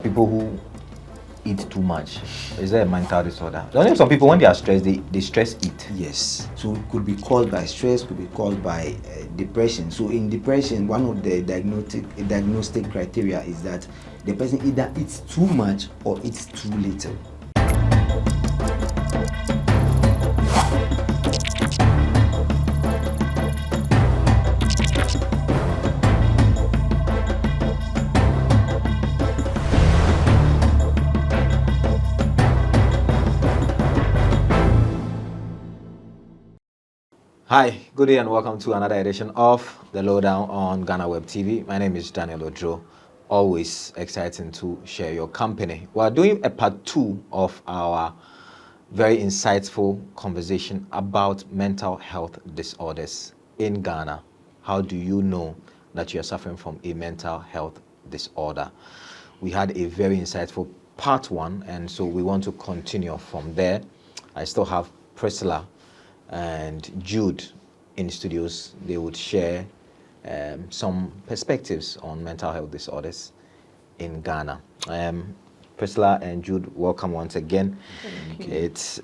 people who eat too much? Is there a mental disorder? I know some people, when they are stressed, they stress eat. Yes. So it could be caused by stress, could be caused by depression. So in depression, one of the diagnostic criteria is that the person either eats too much or eats too little. Hi, good day and welcome to another edition of the Lowdown on GhanaWeb TV. My name is Daniel Ojo. Always exciting to share your company. We are doing a part 2 of our very insightful conversation about mental health disorders in Ghana. How do you know that you are suffering from a mental health disorder? We had a very insightful part 1, and so we want to continue from there. I still have Priscilla and Jude in studios. They would share some perspectives on mental health disorders in Ghana. Priscilla and Jude, welcome once again. It's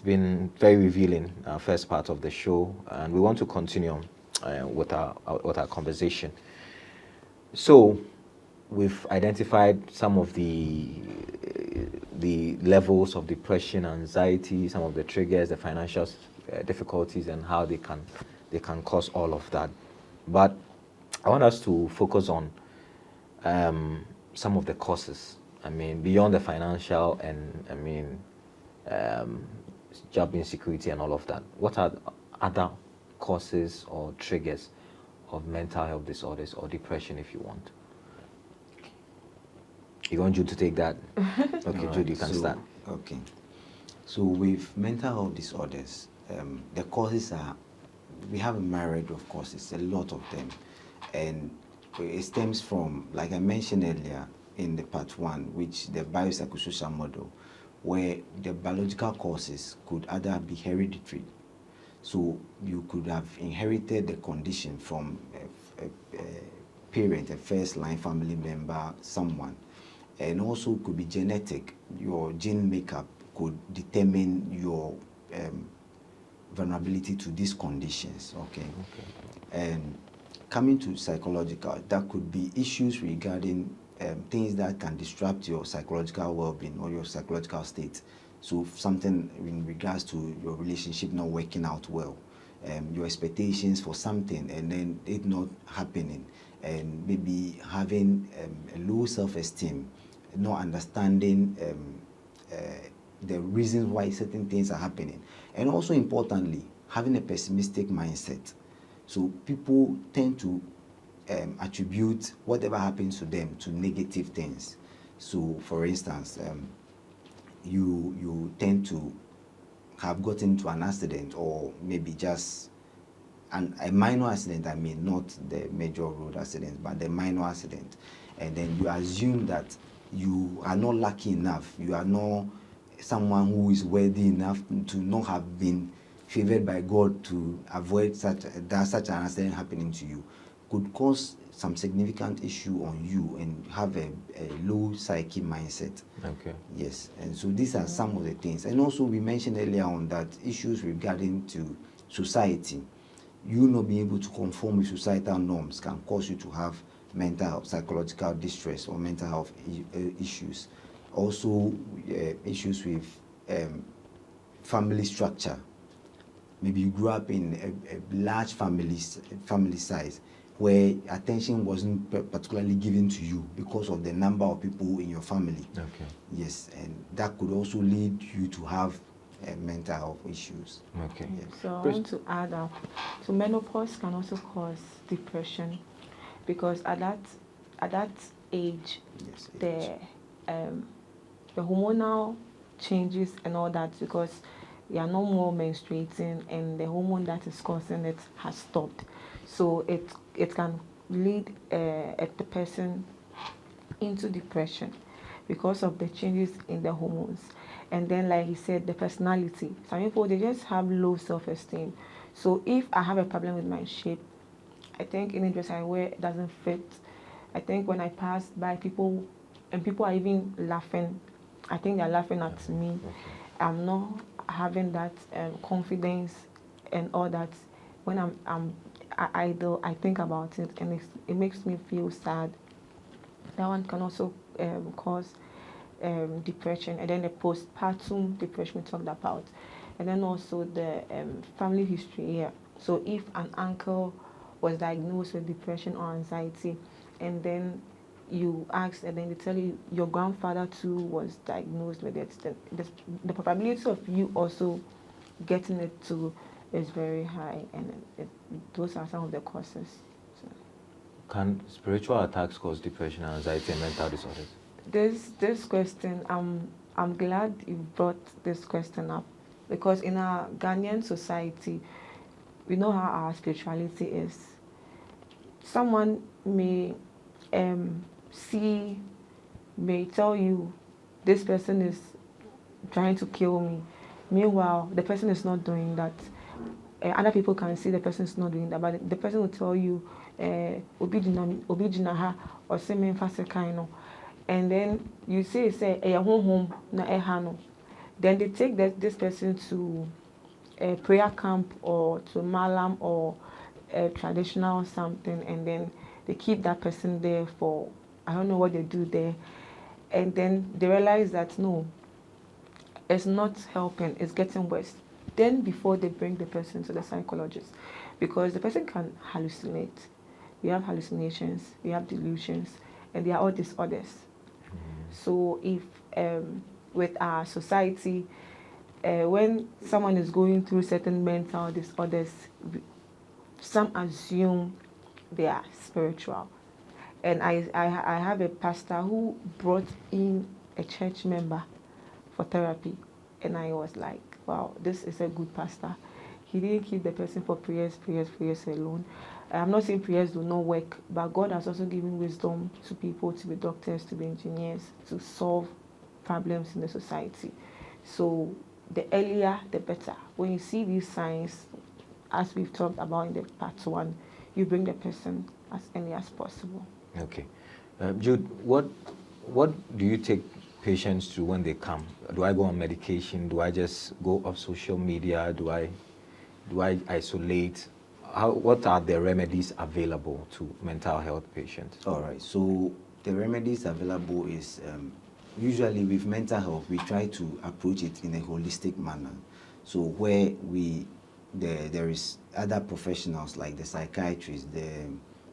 been very revealing, our first part of the show, and we want to continue with our conversation. So we've identified some of the levels of depression, anxiety, some of the triggers, the financial difficulties, and how they can cause all of that. But I want us to focus on some of the causes. I mean, beyond the financial and job insecurity and all of that. What are other causes or triggers of mental health disorders or depression, if you want? You want Jude to take that? Okay, right. Jude, you can start. Okay. So with mental health disorders, the causes are, we have a myriad of causes, a lot of them. And it stems from, like I mentioned earlier in the part 1, which the biopsychosocial model, where the biological causes could either be hereditary. So you could have inherited the condition from a parent, a first-line family member, someone. And also could be genetic. Your gene makeup could determine your vulnerability to these conditions, okay? And coming to psychological, that could be issues regarding things that can disrupt your psychological well-being or your psychological state. So something in regards to your relationship not working out well, your expectations for something and then it not happening, and maybe having a low self-esteem, not understanding the reasons why certain things are happening, and also importantly, having a pessimistic mindset. So people tend to attribute whatever happens to them to negative things. So for instance, you tend to have gotten into an accident, or maybe just a minor accident, I mean not the major road accident, but the minor accident, and then you assume that you are not lucky enough, you are not someone who is worthy enough to not have been favored by God to avoid such an accident happening to you, could cause some significant issue on you and have a low psyche mindset. Okay. Yes, and so these are some of the things. And also we mentioned earlier on that issues regarding to society, you not being able to conform with societal norms can cause you to have mental health, psychological distress or mental health issues. Also issues with family structure. Maybe you grew up in a large family size where attention wasn't particularly given to you because of the number of people in your family. Okay. Yes, and that could also lead you to have mental health issues. Okay. Yes. So I want to add up. So menopause can also cause depression, because at that age, Yes, the hormonal changes and all that, because you are no more menstruating and the hormone that is causing it has stopped. So it can lead the person into depression because of the changes in the hormones. And then, like he said, the personality. Some people, they just have low self-esteem. So if I have a problem with my shape, I think any dress I wear doesn't fit. I think when I pass by, people and people are even laughing. I think they're laughing at me. Okay. I'm not having that confidence and all that. When I'm idle, I think about it, and it makes me feel sad. That one can also cause depression, and then the postpartum depression we talked about, and then also the family history here. So if an uncle was diagnosed with depression or anxiety, and then you ask, and then they tell you your grandfather too was diagnosed with it, then the probability of you also getting it too is very high, and those are some of the causes. So. Can spiritual attacks cause depression, anxiety, and mental disorders? This question, I'm glad you brought this question up, because in our Ghanaian society, we know how our spirituality is. Someone may may tell you this person is trying to kill me. Meanwhile, the person is not doing that. Other people can see the person is not doing that, but the person will tell you, "Obi jina ha or say me fast kind." And then you say home na ehano. Then they take this person to a prayer camp or to malam or a traditional something, and then they keep that person there for, I don't know what they do there, and then they realize that no, it's not helping, it's getting worse. Then before they bring the person to the psychologist, because the person can hallucinate. We have hallucinations, we have delusions, and they are all disorders. So if with our society, when someone is going through certain mental disorders, some assume they are spiritual. And I have a pastor who brought in a church member for therapy, and I was like, wow, this is a good pastor. He didn't keep the person for prayers alone. I'm not saying prayers do not work, but God has also given wisdom to people, to be doctors, to be engineers, to solve problems in the society. So the earlier, the better. When you see these signs, as we've talked about in the part 1, you bring the person as early as possible. Okay. Jude, what do you take patients to when they come? Do I go on medication? Do I just go off social media? Do I isolate? What are the remedies available to mental health patients? All right. So the remedies available is usually with mental health, we try to approach it in a holistic manner. So where there is other professionals like the psychiatrists, the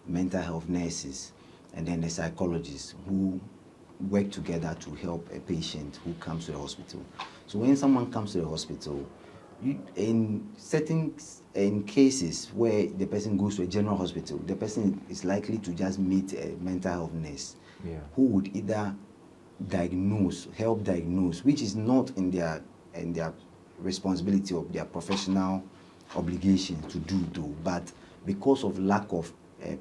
mental health nurses, and then the psychologists who work together to help a patient who comes to the hospital. So when someone comes to the hospital, in cases where the person goes to a general hospital, the person is likely to just meet a mental health nurse who would either help diagnose, which is not in their responsibility of their professional obligation to do though, but because of lack of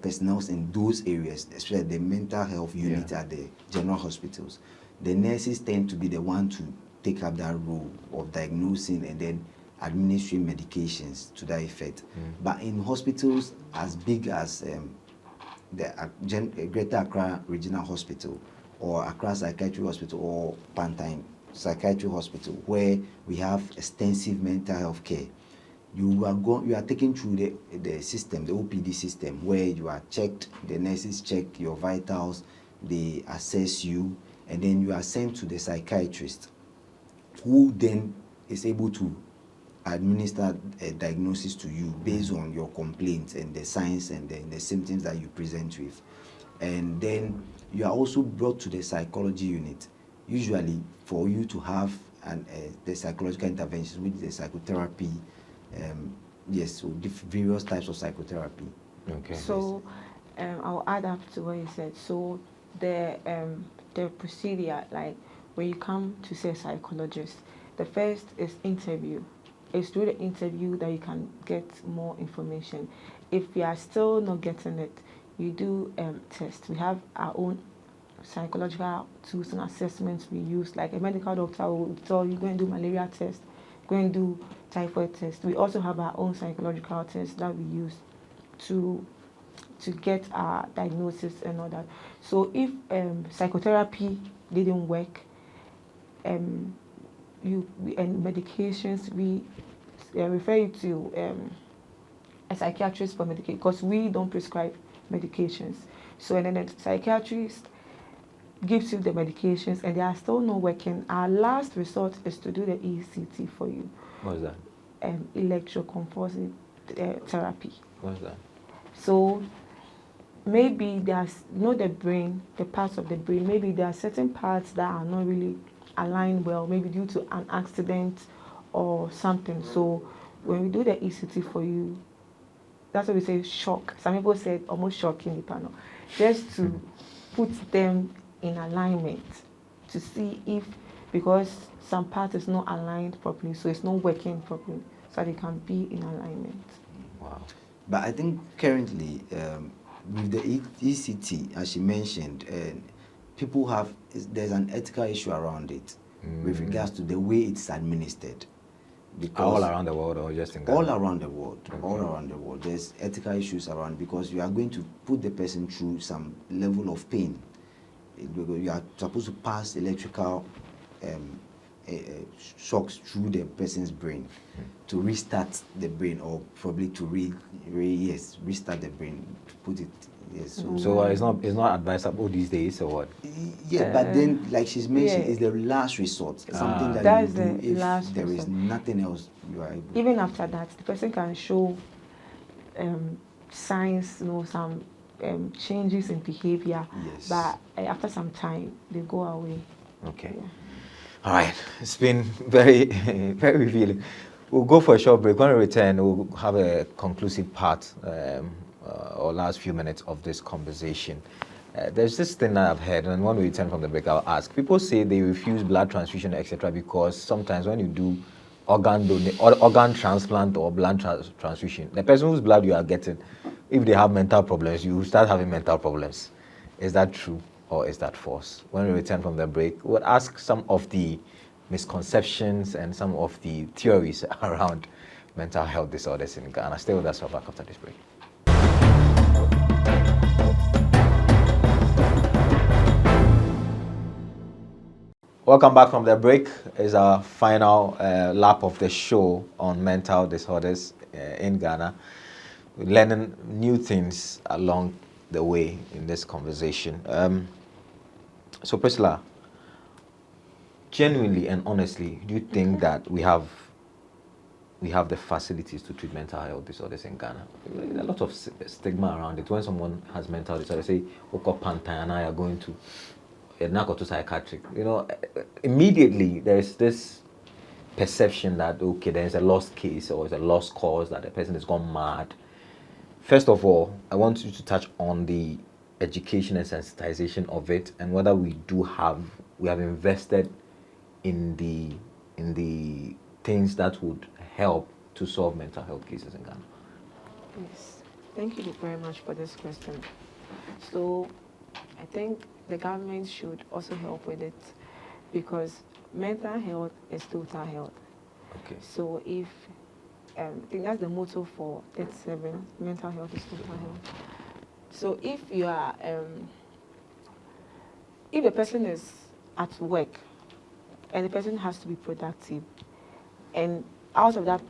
personnel in those areas, especially the mental health unit at the general hospitals, the nurses tend to be the one to take up that role of diagnosing and then administering medications to that effect. But in hospitals as big as the Greater Accra Regional Hospital or Accra Psychiatric Hospital or Punchline Psychiatric Hospital, where we have extensive mental health care, you are taken through the system, the OPD system, where you are checked, the nurses check your vitals, they assess you, and then you are sent to the psychiatrist, who then is able to administer a diagnosis to you based on your complaints and the signs and the symptoms that you present with. And then you are also brought to the psychology unit, usually for you to have the psychological interventions, which is the psychotherapy. So various types of psychotherapy. Okay. So I'll add up to what you said. So the procedure, like when you come to see a psychologist, the first is interview. It's through the interview that you can get more information. If you are still not getting it, you do test. We have our own psychological tools and assessments we use. Like a medical doctor will tell you, go and do malaria test, go and do typhoid test. We also have our own psychological test that we use to to get our diagnosis and all that. So if psychotherapy didn't work, and medications, we refer you to a psychiatrist for medication, because we don't prescribe medications. So and then the psychiatrist gives you the medications and they are still not working. Our last resort is to do the ECT for you. What is that? Electroconvulsive therapy. What is that? So maybe there's the brain, the parts of the brain, maybe there are certain parts that are not really aligned well, maybe due to an accident or something. So when we do the ECT for you, that's what we say shock. Some people said almost shocking the panel, just to put them in alignment to see if, because some part is not aligned properly, so it's not working properly, so they can be in alignment. Wow. But I think currently with the ECT, as she mentioned, people there's an ethical issue around it with regards to the way it's administered. Because all around the world or just in Ghana? All around the world. Okay. All around the world. There's ethical issues around, because you are going to put the person through some level of pain. You are supposed to pass electrical shocks through the person's brain to restart the brain, or probably to restart the brain, to put it. Yes. So it's not advisable these days, or what? Yeah, but then, like she's mentioned, it's the last resort. Something that you do if there is nothing else you are able. Even after that, the person can show signs, some changes in behavior. Yes. But after some time, they go away. Okay. Yeah. All right. It's been very, very revealing. We'll go for a short break. When we return, we'll have a conclusive part or last few minutes of this conversation. There's this thing that I've heard, and when we return from the break, I'll ask. People say they refuse blood transfusion, etc., because sometimes when you do organ transplant or blood transfusion, the person whose blood you are getting, if they have mental problems, you start having mental problems. Is that true or is that false? When we return from the break, we'll ask some of the misconceptions and some of the theories around mental health disorders in Ghana. Stay with us for back after this break. Welcome back from the break. It's our final lap of the show on mental disorders in Ghana. We're learning new things along the way in this conversation. So Priscilla, genuinely and honestly, do you think that we have the facilities to treat mental health disorders in Ghana? There's a lot of stigma around it. When someone has mental disorder, say, Pantayana, you're going to a psychiatric. Immediately there's this perception that, okay, there's a lost case or it's a lost cause, that the person has gone mad. First of all, I want you to touch on the education and sensitization of it, and whether we have invested in the things that would help to solve mental health cases in Ghana. Yes, thank you very much for this question. So I think the government should also help with it, because mental health is total health. Okay. So if I think that's the motto for 37, mental health is total health. So if you are if the person is at work and the person has to be productive, and out of that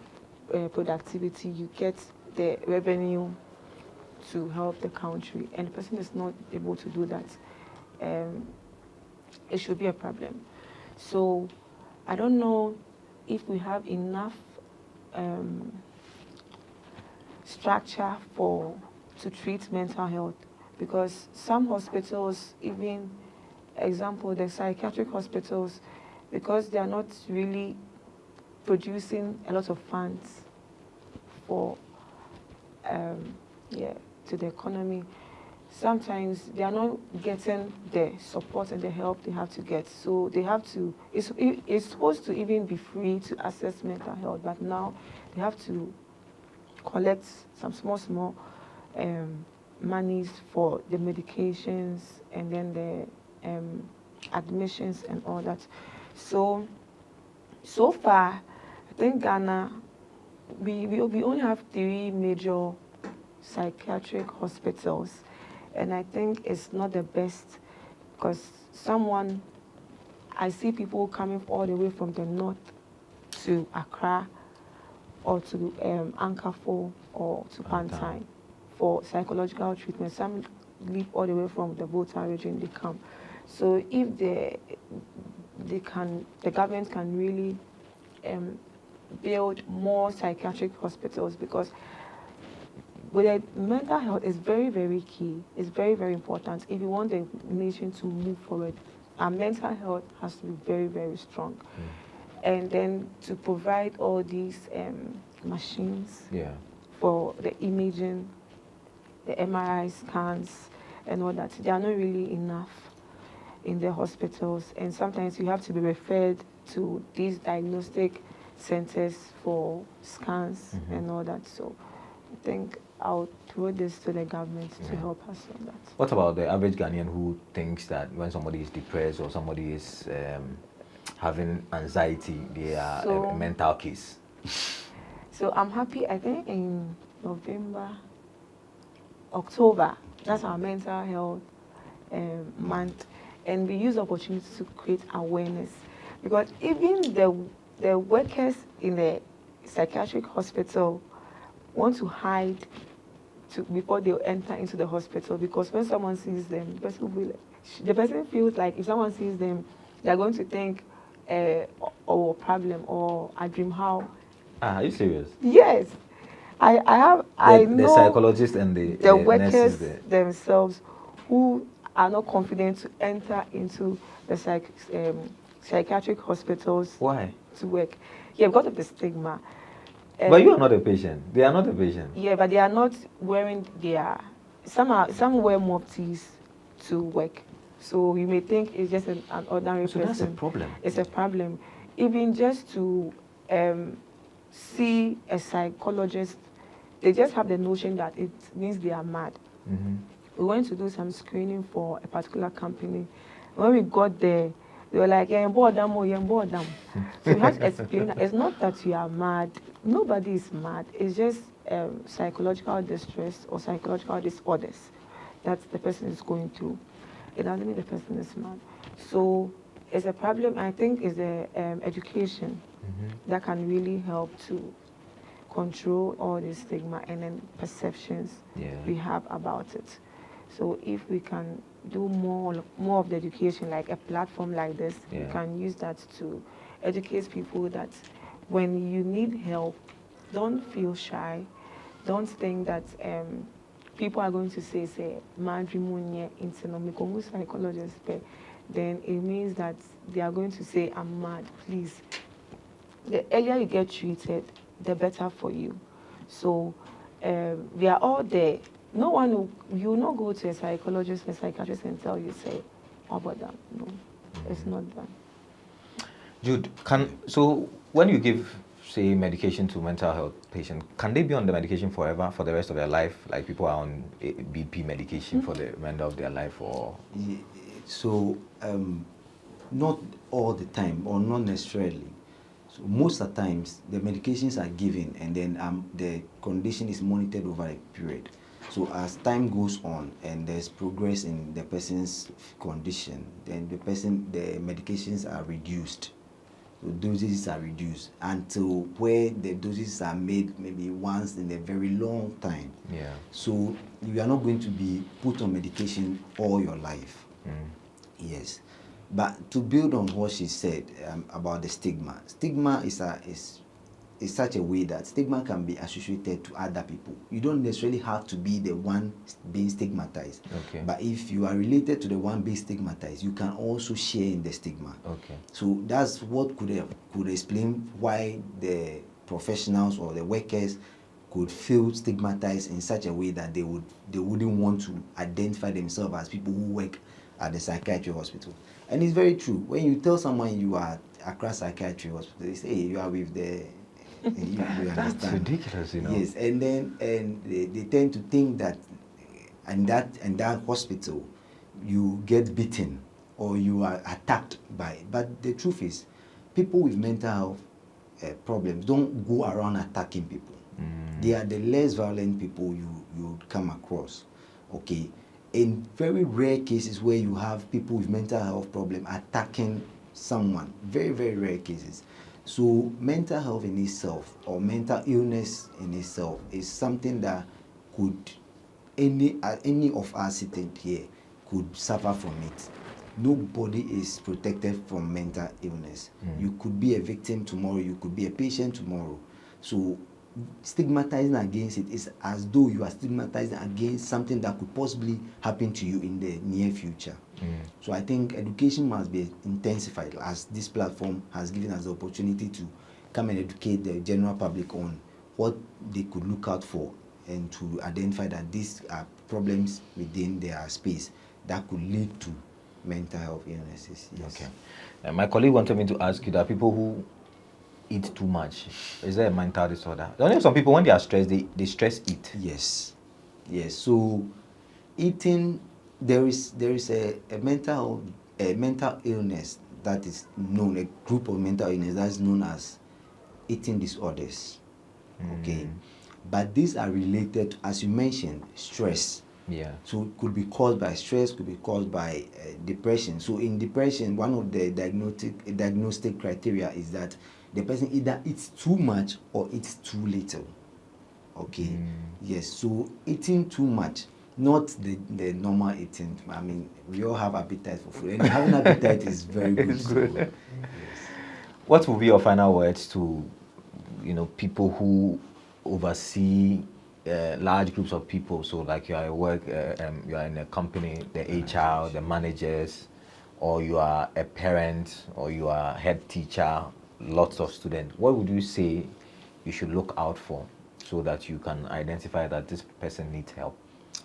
productivity you get the revenue to help the country, and the person is not able to do that, it should be a problem. So I don't know if we have enough structure to treat mental health, because some hospitals, even example the psychiatric hospitals, because they are not really producing a lot of funds for to the economy, sometimes they are not getting the support and the help they have to get. So they have to, it's supposed to even be free to access mental health, but now they have to collect some small monies for the medications and then the admissions and all that. So far, I think Ghana, we only have 3 major psychiatric hospitals, and I think it's not the best because I see people coming all the way from the north to Accra or to Nkommo or to Punchline for psychological treatment. Some leave all the way from the Volta region, they come. So if the government can really build more psychiatric hospitals, because with mental health is very, very key. It's very, very important. If you want the nation to move forward, our mental health has to be very, very strong. And then to provide all these machines for the imaging, the MRI scans and all that, they are not really enough in the hospitals. And sometimes you have to be referred to these diagnostic centers for scans and all that. So I think I'll throw this to the government to help us on that. What about the average Ghanaian who thinks that when somebody is depressed or somebody is having anxiety, they are a mental case? So I'm happy, I think in October, that's our mental health month, and we use opportunities to create awareness, because even the workers in the psychiatric hospital want to hide before they enter into the hospital, because when someone sees them, the person feels like if someone sees them, they're going to think or problem or a dream how. Are you serious? Yes. I know the psychologists and the workers nurses themselves who are not confident to enter into the psychiatric hospitals. Why? To work. Yeah, because of the stigma. But you are not a patient. They are not a patient. Yeah, but they are not wearing some wear muftis to work. So you may think it's just an ordinary person. So that's a problem. It's a problem. Even just to see a psychologist, they just have the notion that it means they are mad. We went to do some screening for a particular company. When we got there, they were like, yeah, bored them. So we had to explain that it's not that you are mad. Nobody is mad. It's just psychological distress or psychological disorders that the person is going through. It doesn't mean the person is mad. So it's a problem. I think is the education that can really help to control all the stigma and then perceptions we have about it. So if we can do more of the education, like a platform like this, we can use that to educate people that when you need help, don't feel shy. Don't think that people are going to say psychologist, then it means that they are going to say, I'm mad, please. The earlier you get treated, the better for you. So we are all there. No one you will not go to a psychologist or psychiatrist and tell you, say, oh, about that. No, it's not done. Jude, so when you give, say, medication to mental health patients, can they be on the medication forever for the rest of their life? Like people are on BP medication for the remainder of their life, or? So, not all the time, or not necessarily. So most of the times, the medications are given, and then the condition is monitored over a period. So as time goes on and there's progress in the person's condition, then the medications are reduced. So doses are reduced until where the doses are made maybe once in a very long time. Yeah. So you are not going to be put on medication all your life. Yes. But to build on what she said about the stigma is such a way that stigma can be associated to other people. You don't necessarily have to be the one being stigmatized. Okay. But if you are related to the one being stigmatized, you can also share in the stigma. Okay. So that's what could explain why the professionals or the workers could feel stigmatized in such a way that they wouldn't want to identify themselves as people who work at the psychiatry hospital. And it's very true. When you tell someone you are across psychiatry hospital, they say, hey, you are with the you That's ridiculous, you know. Yes, and they tend to think that in that hospital you get beaten or you are attacked by. But the truth is, people with mental health problems don't go around attacking people. They are the less violent people you would come across. Okay, in very rare cases where you have people with mental health problem attacking someone, very, very rare cases. So mental health in itself, or mental illness in itself, is something that could any of us sitting here could suffer from it. Nobody is protected from mental illness. You could be a victim tomorrow, you could be a patient tomorrow. So stigmatizing against it is as though you are stigmatizing against something that could possibly happen to you in the near future. So I think education must be intensified, as this platform has given us the opportunity to come and educate the general public on what they could look out for, and to identify that these are problems within their space that could lead to mental health illnesses. Yes. Okay. My colleague wanted me to ask you that people who eat too much, is there a mental disorder? I know some people, when they are stressed, they stress eat. Yes. Yes. So eating, there is a mental illness that is known, a group of mental illness that is known as eating disorders. Okay. But these are related, as you mentioned, stress. Yeah. So it could be caused by stress, could be caused by depression. So in depression, one of the diagnostic criteria is that the person either eats too much or eats too little. Okay. Yes. So eating too much, not the normal eating. I mean, we all have appetite for food, and having appetite is very good. It's good. So, yes. What will be your final words to, people who oversee large groups of people? So like you are at work, you are in a company, the HR, the managers, or you are a parent, or you are head teacher, lots of students. What would you say you should look out for so that you can identify that this person needs help?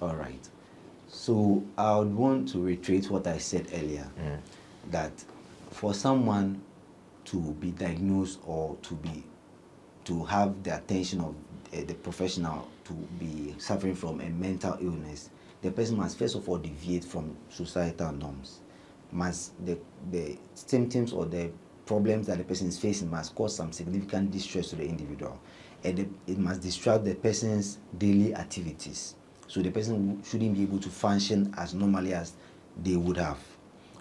All right. So I would want to reiterate what I said earlier, that for someone to be diagnosed or to have the attention of the professional to be suffering from a mental illness, the person must first of all deviate from societal norms. The symptoms or the problems that the person is facing must cause some significant distress to the individual, and it must disrupt the person's daily activities. So the person shouldn't be able to function as normally as they would have.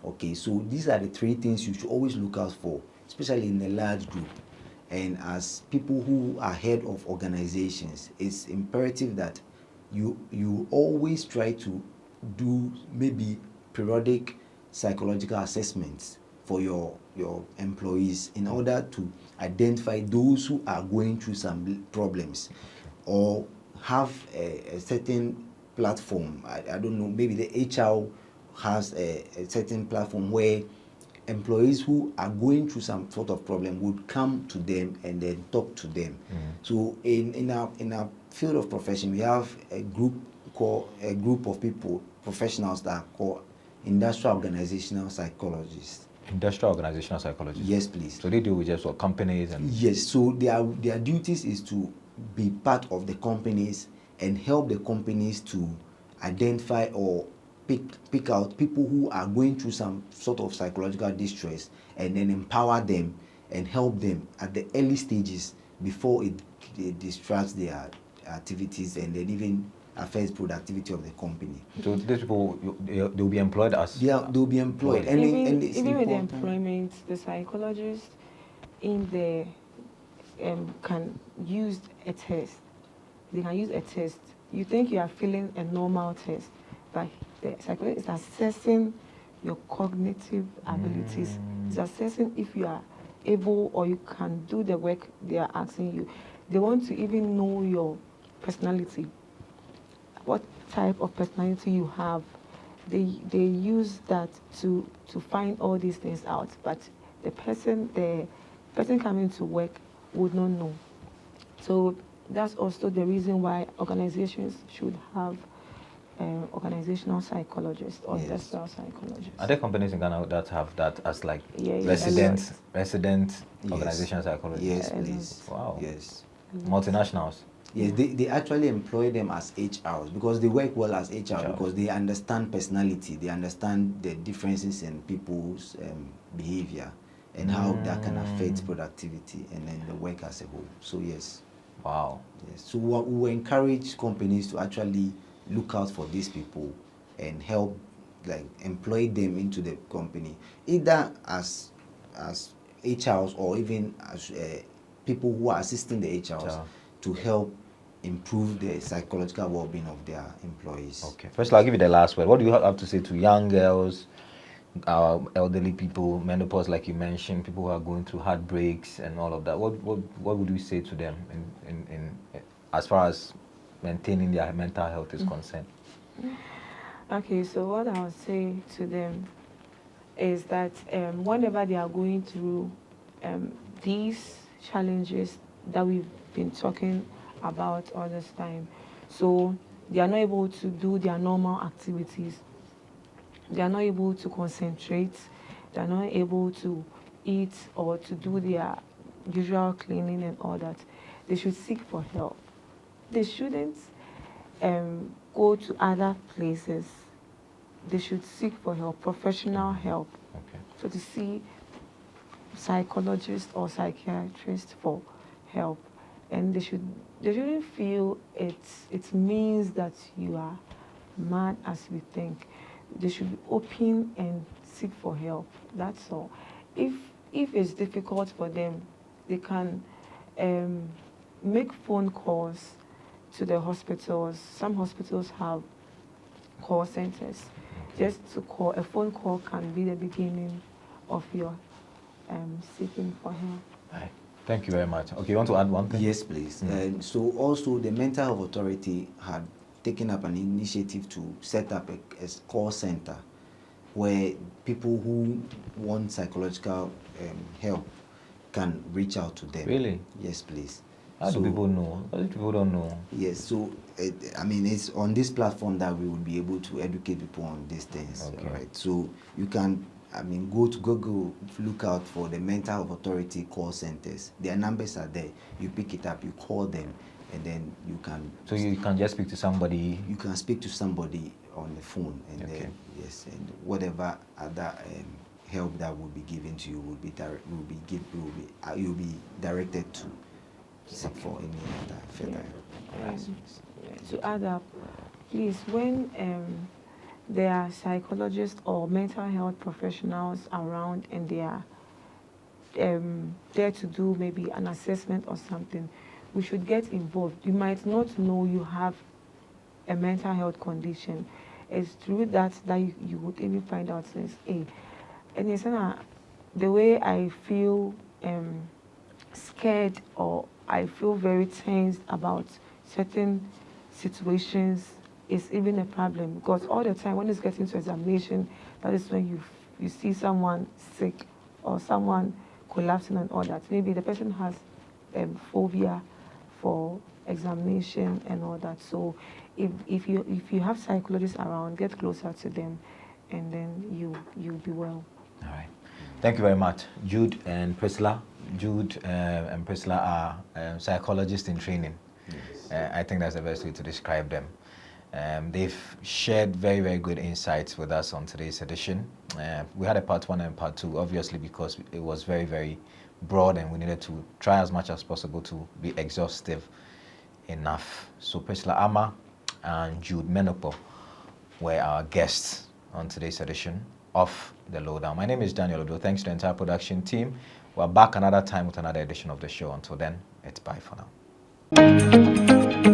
Okay, so these are the three things you should always look out for, especially in a large group. And as people who are head of organizations, it's imperative that you always try to do maybe periodic psychological assessments for your employees in order to identify those who are going through some problems, or have a certain platform. I don't know, maybe the HR has a certain platform where employees who are going through some sort of problem would come to them and then talk to them. So in our field of profession, we have a group of people, professionals, that are called industrial organizational psychologists. Industrial organizational psychologists? Yes, please. So they deal with just what, companies and... Yes, so their duties is to be part of the companies and help the companies to identify or pick out people who are going through some sort of psychological distress, and then empower them and help them at the early stages before it disrupts their activities and then even affects productivity of the company. So these people, they'll be employed as... They'll be employed. And even with the employment, the psychologist in there can use a test. They can use a test. You think you are feeling a normal test, but the psychologist is assessing your cognitive abilities. It's assessing if you are able or you can do the work they are asking you. They want to even know your personality, what type of personality you have. They use that to find all these things out, but the person coming to work would not know. So that's also the reason why organizations should have organizational psychologists or industrial psychologists. Are there companies in Ghana that have that as like Yes. resident organizational psychologists? Yes, please. Wow. Yes. Multinationals? Yes, they actually employ them as HRs because they work well as HR because they understand personality, they understand the differences in people's behavior and how that can affect productivity and then the work as a whole. So yes. Wow. Yes. So we will encourage companies to actually look out for these people and help, like, employ them into the company, either as HRs or even as people who are assisting the HRs Sure. to help improve the psychological well-being of their employees. Okay. First, I'll give you the last word. What do you have to say to young girls, elderly people, menopause, like you mentioned, people who are going through heartbreaks and all of that? What would you say to them in as far as maintaining their mental health is concerned? Okay, so what I would say to them is that whenever they are going through these challenges that we've been talking about all this time, so they are not able to do their normal activities, they are not able to concentrate, they are not able to eat or to do their usual cleaning and all that, they should seek for help. They shouldn't go to other places. They should seek for help, professional help. Okay. So to see psychologists or psychiatrists for help, and they shouldn't feel it means that you are mad as we think. They should be open and seek for help. That's all. If it's difficult for them, they can make phone calls to the hospitals. Some hospitals have call centers. Just to call, a phone call can be the beginning of your seeking for help. Right. Thank you very much. Okay, you want to add one thing? Yes, please. And so also the Mental Health Authority had taken up an initiative to set up a call center where people who want psychological help can reach out to them. Really? Yes, please. How do people know? How do people don't know? Yes, so I mean, it's on this platform that we will be able to educate people on these things. Okay. Right. So you can, I mean, go to Google, look out for the Mental Health Authority call centers. Their numbers are there. You pick it up, you call them, and then you can. So you can just speak to somebody. You can speak to somebody on the phone, and Okay. then yes, and whatever other help that will be given to you will be you'll be directed to seek for any other further help. To add up, please, when there are psychologists or mental health professionals around and they are there to do maybe an assessment or something, we should get involved. You might not know you have a mental health condition. It's through that you would even find out since and it's the way I feel scared or I feel very tense about certain situations is even a problem, because all the time when it's getting to examination, that is when you see someone sick or someone collapsing and all that. Maybe the person has phobia for examination and all that. So if you have psychologists around, get closer to them, and then you'll be well. All right. Thank you very much, Jude and Priscilla. Jude and Priscilla are psychologists in training. Yes. I think that's the best way to describe them. They've shared very, very good insights with us on today's edition. We had a part 1 and part 2, obviously, because it was very, very broad and we needed to try as much as possible to be exhaustive enough. So Priscilla Ama and Jude Menopo were our guests on today's edition of The Lowdown. My name is Daniel Odo. Thanks to the entire production team. We're back another time with another edition of the show. Until then, it's bye for now.